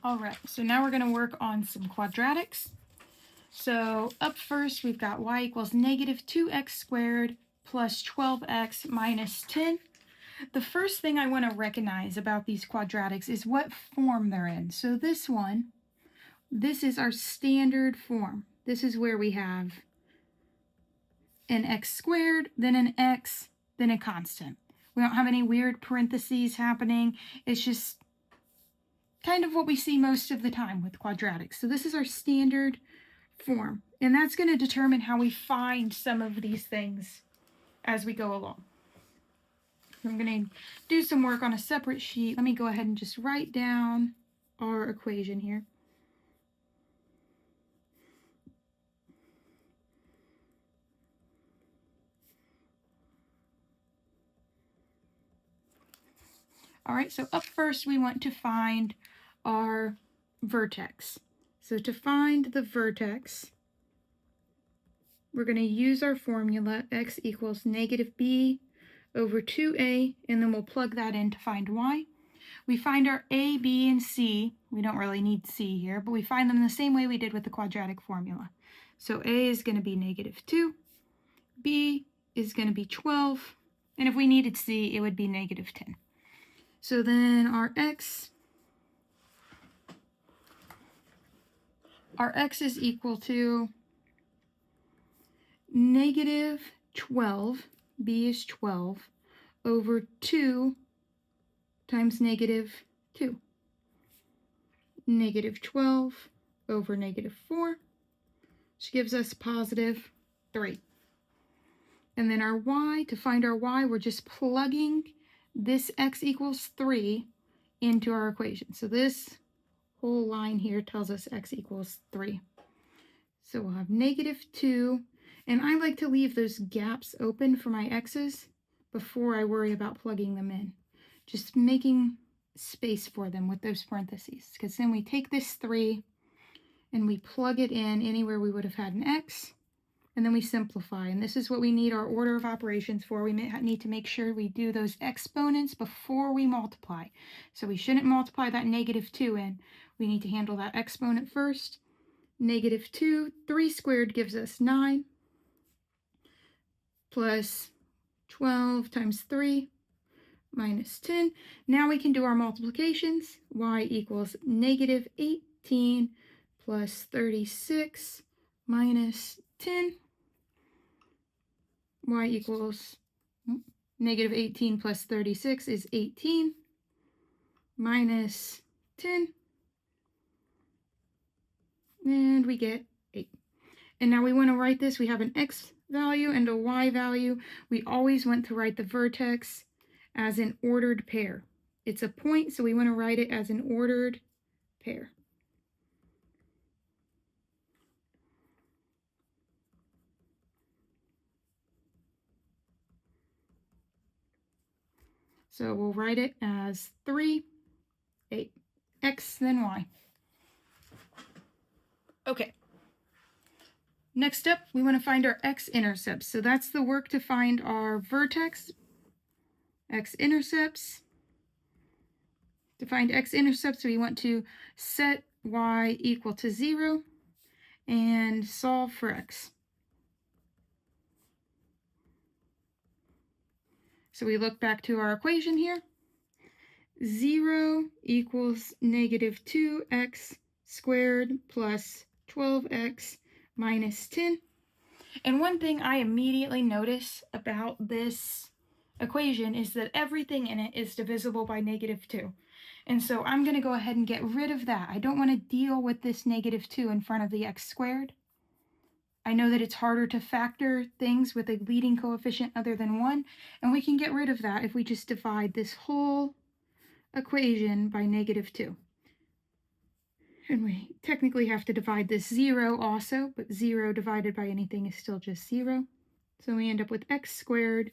All right, so now we're going to work on some quadratics. So up first, we've got y equals negative 2x squared plus 12x minus 10. The first thing I want to recognize about these quadratics is what form they're in. So this one, this is our standard form. This is where we have an x squared, then an x, then a constant. We don't have any weird parentheses happening. It's just kind of what we see most of the time with quadratics. So this is our standard form, and that's going to determine how we find some of these things as we go along. I'm going to do some work on a separate sheet. Let me go ahead and just write down our equation here. All right, so up first we want to find our vertex. So to find the vertex, we're going to use our formula x equals negative b over 2a, and then we'll plug that in to find y. We find our a, b, and c. We don't really need c here, but we find them the same way we did with the quadratic formula. So a is going to be negative 2, b is going to be 12, and if we needed c, it would be negative 10. So then our x is equal to negative 12, b is 12, over 2 times negative 2. Negative 12 over negative 4, which gives us positive 3. And then our y, to find our y, we're just plugging this x equals 3 into our equation. So this whole line here tells us x equals 3. So we'll have negative 2, and I like to leave those gaps open for my x's before I worry about plugging them in. Just making space for them with those parentheses, because then we take this 3 and we plug it in anywhere we would have had an x, and then we simplify. And this is what we need our order of operations for. We need to make sure we do those exponents before we multiply. So we shouldn't multiply that negative 2 in. We need to handle that exponent first. Negative 2, 3 squared gives us 9, plus 12 times 3 minus 10. Now we can do our multiplications. Y equals negative 18 plus 36 minus 10. Y equals negative 18 plus 36 is 18 minus 10. And we get 8. And now we want to write this. We have an x value and a y value. We always want to write the vertex as an ordered pair. It's a point, so we want to write it as an ordered pair. So we'll write it as 3, 8, x, then y. Okay. Next up, we want to find our x-intercepts. So that's the work to find our vertex, x-intercepts. To find x-intercepts, we want to set y equal to 0 and solve for x. So we look back to our equation here. 0 equals negative 2x squared plus 12x minus 10. And one thing I immediately notice about this equation is that everything in it is divisible by negative 2. And so I'm going to go ahead and get rid of that. I don't want to deal with this negative 2 in front of the x squared. I know that it's harder to factor things with a leading coefficient other than 1, and we can get rid of that if we just divide this whole equation by negative 2. And we technically have to divide this 0 also, but 0 divided by anything is still just 0. So we end up with x squared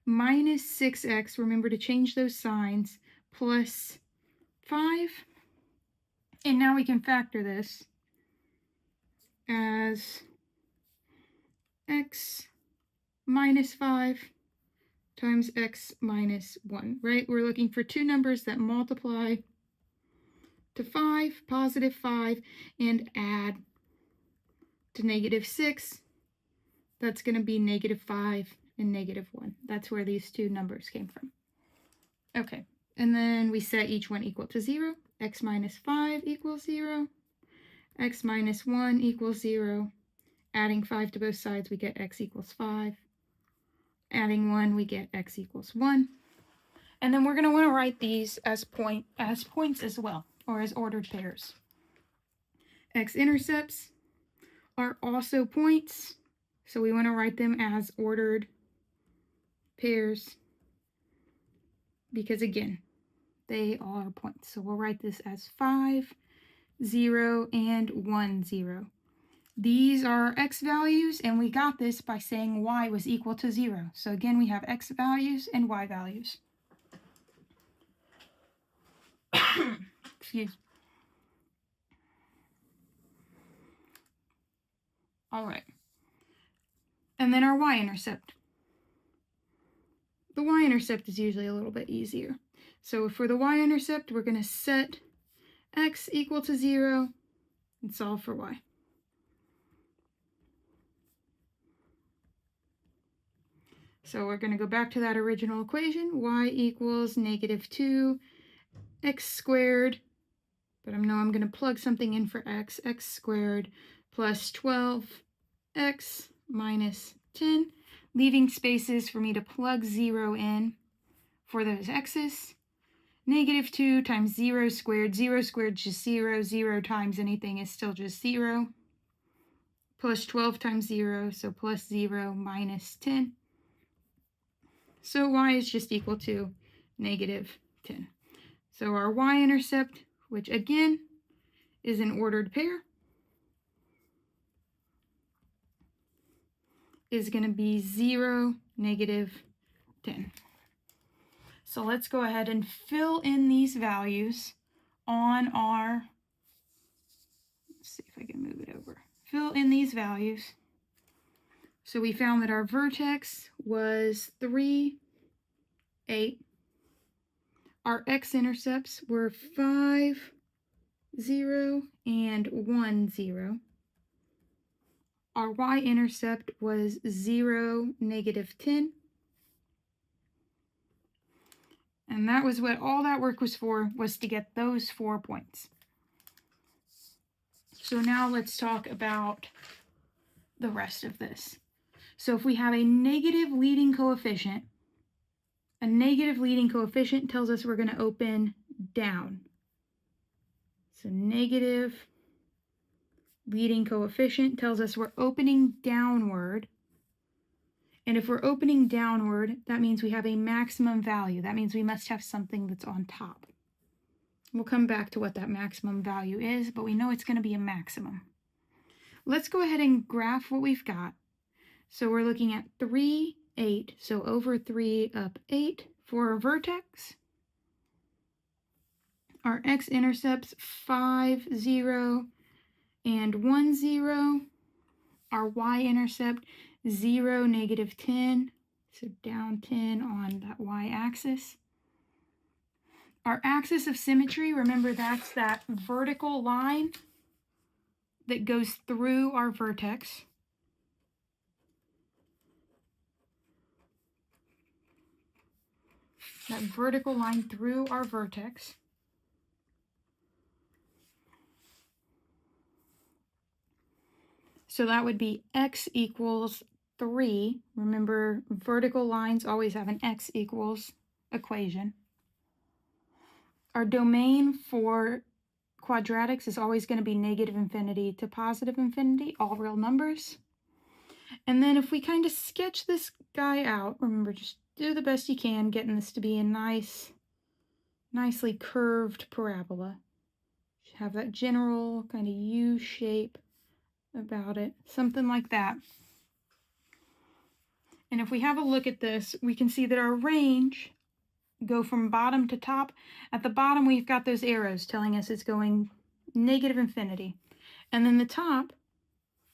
minus 6x, remember to change those signs, plus 5. And now we can factor this as x minus 5 times x minus 1, right? We're looking for two numbers that multiply to 5, positive 5, and add to negative 6. That's going to be negative 5 and negative 1. That's where these two numbers came from. Okay, and then we set each one equal to 0. X minus 5 equals 0. X minus 1 equals 0. Adding 5 to both sides, we get x equals 5. Adding 1, we get x equals 1. And then we're going to want to write these as points as well, or as ordered pairs. X-intercepts are also points, so we want to write them as ordered pairs because, again, they are points. So we'll write this as 5, 0, and 1, 0. These are x values, and we got this by saying y was equal to 0. So again, we have x values and y values. Excuse me. All right. And then our y-intercept. The y-intercept is usually a little bit easier. So for the y-intercept, we're going to set x equal to 0 and solve for y. So we're going to go back to that original equation, y equals negative 2 x squared, but I know I'm going to plug something in for x squared plus 12x minus 10, leaving spaces for me to plug 0 in for those x's. Negative 2 times 0 squared is just 0, 0 times anything is still just 0, plus 12 times 0, so plus 0 minus 10. So y is just equal to negative 10. So our y-intercept, which again is an ordered pair, is going to be 0, negative 10. So let's go ahead and fill in these values on our, let's see if I can move it over. Fill in these values. So we found that our vertex was 3, 8. Our x-intercepts were 5, 0, and 1, 0. Our y-intercept was 0, negative 10. And that was what all that work was for, was to get those 4 points. So now let's talk about the rest of this. So if we have a negative leading coefficient tells us we're going to open down. So negative leading coefficient tells us we're opening downward. And if we're opening downward, that means we have a maximum value. That means we must have something that's on top. We'll come back to what that maximum value is, but we know it's going to be a maximum. Let's go ahead and graph what we've got. So we're looking at 3, 8. So over 3, up 8 for our vertex. Our x-intercepts 5, 0, and 1, 0. Our y-intercept 0, negative 10. So down 10 on that y-axis. Our axis of symmetry, remember that's that vertical line that goes through our vertex. That vertical line through our vertex. So that would be x equals 3. Remember, vertical lines always have an x equals equation. Our domain for quadratics is always going to be negative infinity to positive infinity, all real numbers. And then if we kind of sketch this guy out, remember, just do the best you can, getting this to be a nicely curved parabola. Have that general kind of U shape about it, something like that. And if we have a look at this, we can see that our range go from bottom to top. At the bottom, we've got those arrows telling us it's going negative infinity. And then the top,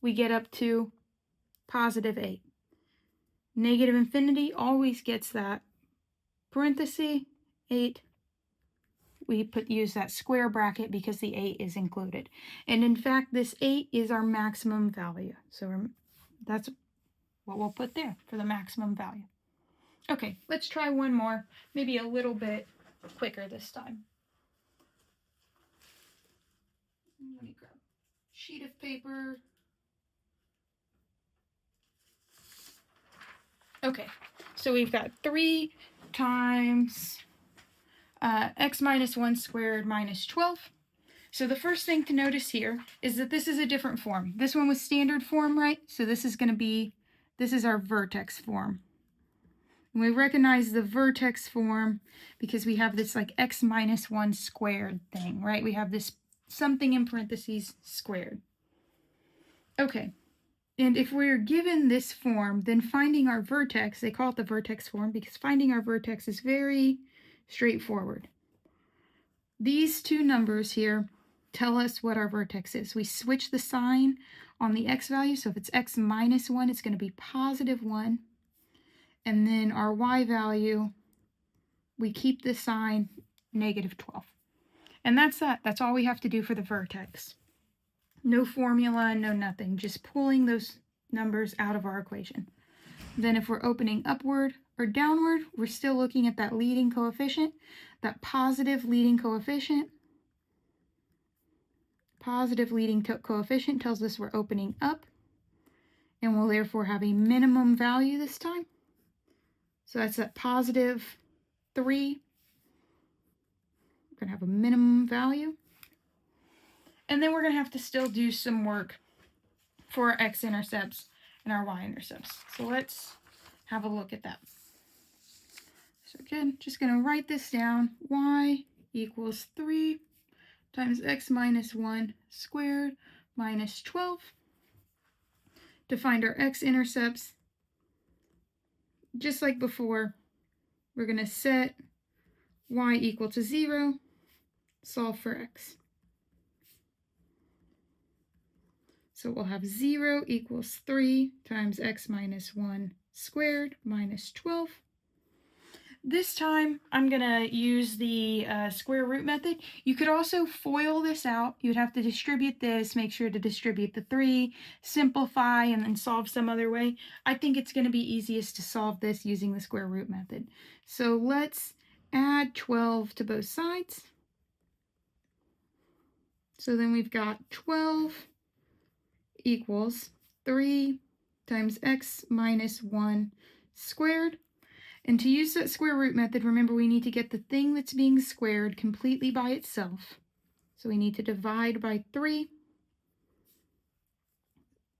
we get up to positive 8. Negative infinity always gets that parenthesis 8 we use that square bracket because the 8 is included. And in fact, this 8 is our maximum value. So that's what we'll put there for the maximum value. Okay, let's try one more, maybe a little bit quicker this time. Let me grab a sheet of paper. Okay, so we've got 3 times x minus 1 squared minus 12. So the first thing to notice here is that this is a different form. This one was standard form, right? So this is going to be, this is our vertex form. And we recognize the vertex form because we have this like x minus 1 squared thing, right? We have this something in parentheses squared. Okay. And if we're given this form, then finding our vertex, they call it the vertex form because finding our vertex is very straightforward. These two numbers here tell us what our vertex is. We switch the sign on the x value, so if it's x minus 1, it's going to be positive 1. And then our y value, we keep the sign negative 12. And that's that. That's all we have to do for the vertex. No formula, no nothing, just pulling those numbers out of our equation. Then if we're opening upward or downward, we're still looking at that leading coefficient, that positive leading coefficient. Positive leading coefficient tells us we're opening up, and we'll therefore have a minimum value this time. So that's at positive 3. We're going to have a minimum value. And then we're going to have to still do some work for our x-intercepts and our y-intercepts. So let's have a look at that. So again, just going to write this down. Y equals 3 times x minus 1 squared minus 12. To find our x-intercepts, just like before, we're going to set y equal to 0, solve for x. So we'll have 0 equals 3 times x minus 1 squared minus 12. This time, I'm going to use the square root method. You could also FOIL this out. You'd have to distribute this, make sure to distribute the 3, simplify, and then solve some other way. I think it's going to be easiest to solve this using the square root method. So let's add 12 to both sides. So then we've got 12 equals 3 times x minus 1 squared. And to use that square root method, remember we need to get the thing that's being squared completely by itself. So we need to divide by 3.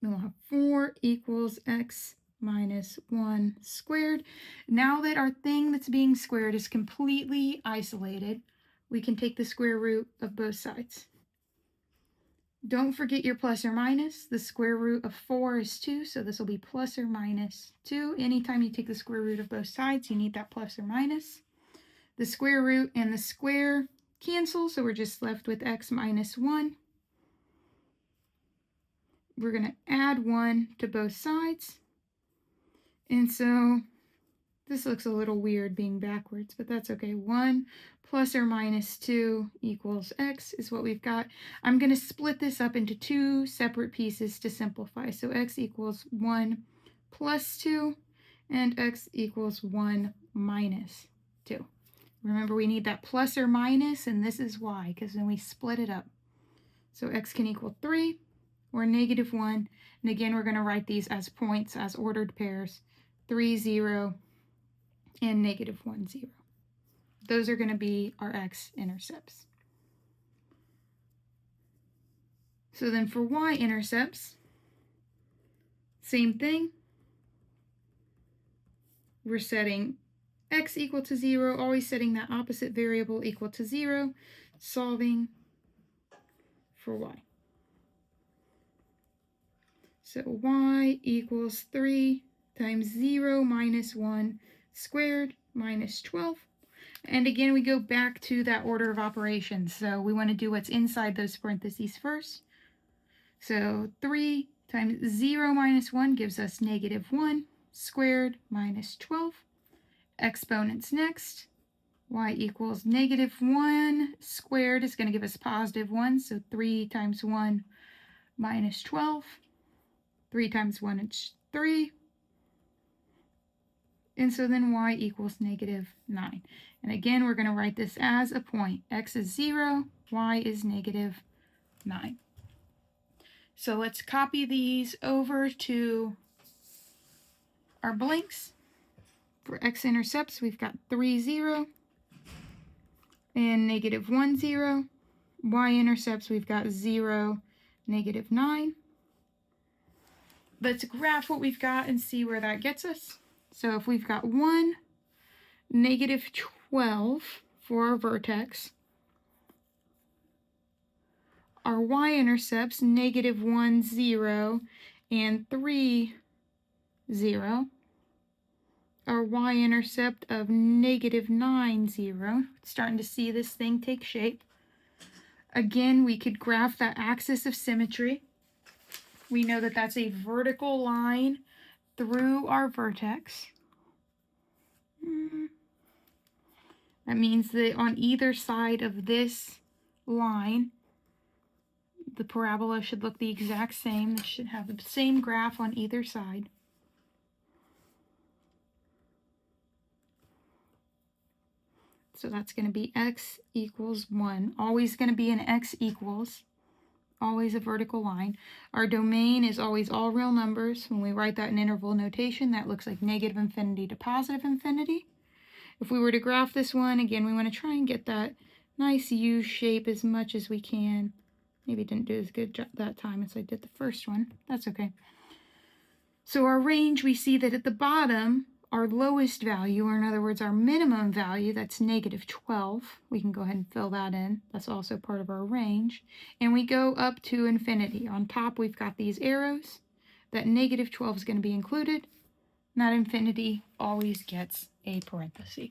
Then we'll have 4 equals x minus 1 squared. Now that our thing that's being squared is completely isolated, we can take the square root of both sides. Don't forget your plus or minus. The square root of 4 is 2, so this will be plus or minus 2. Anytime you take the square root of both sides, you need that plus or minus. The square root and the square cancel, so we're just left with x minus 1. We're going to add 1 to both sides. And so this looks a little weird being backwards, but that's okay. 1 plus or minus 2 equals x is what we've got. I'm going to split this up into 2 separate pieces to simplify. So x equals 1 plus 2 and x equals 1 minus 2. Remember, we need that plus or minus, and this is why, because then we split it up. So x can equal 3 or negative 1. And again, we're going to write these as points, as ordered pairs. 3, 0, and negative 1, 0. Those are going to be our x-intercepts. So then for y-intercepts, same thing. We're setting x equal to 0, always setting that opposite variable equal to 0, solving for y. So y equals 3 times 0 minus 1 squared minus 12. And again, we go back to that order of operations. So we want to do what's inside those parentheses first. So 3 times 0 minus 1 gives us negative 1 squared minus 12. Exponents next. y equals -1 squared is going to give us +1, so 3 times 1 minus 12. 3 times 1 is 3. And so then y equals -9. And again, we're going to write this as a point. X is 0, y is -9. So let's copy these over to our blanks. For x-intercepts, we've got 3, 0, and -1, 0. Y-intercepts, we've got 0, -9. Let's graph what we've got and see where that gets us. So if we've got 1, -12 for our vertex, our y-intercepts, -1, 0, and 3, 0. Our y-intercept of -9, 0. Starting to see this thing take shape. Again, we could graph that axis of symmetry. We know that that's a vertical line through our vertex. That means that on either side of this line, the parabola should look the exact same. This should have the same graph on either side. So that's going to be x equals 1. Always going to be an x equals. Always a vertical line. Our domain is always all real numbers. When we write that in interval notation, that looks like -infinity to +infinity. If we were to graph this one, again, we want to try and get that nice U shape as much as we can. Maybe didn't do as good that time as I did the first one. That's okay. So our range, we see that at the bottom, our lowest value, or in other words, our minimum value, that's -12. We can go ahead and fill that in. That's also part of our range. And we go up to infinity. On top, we've got these arrows. That -12 is going to be included. And that infinity always gets a parenthesis.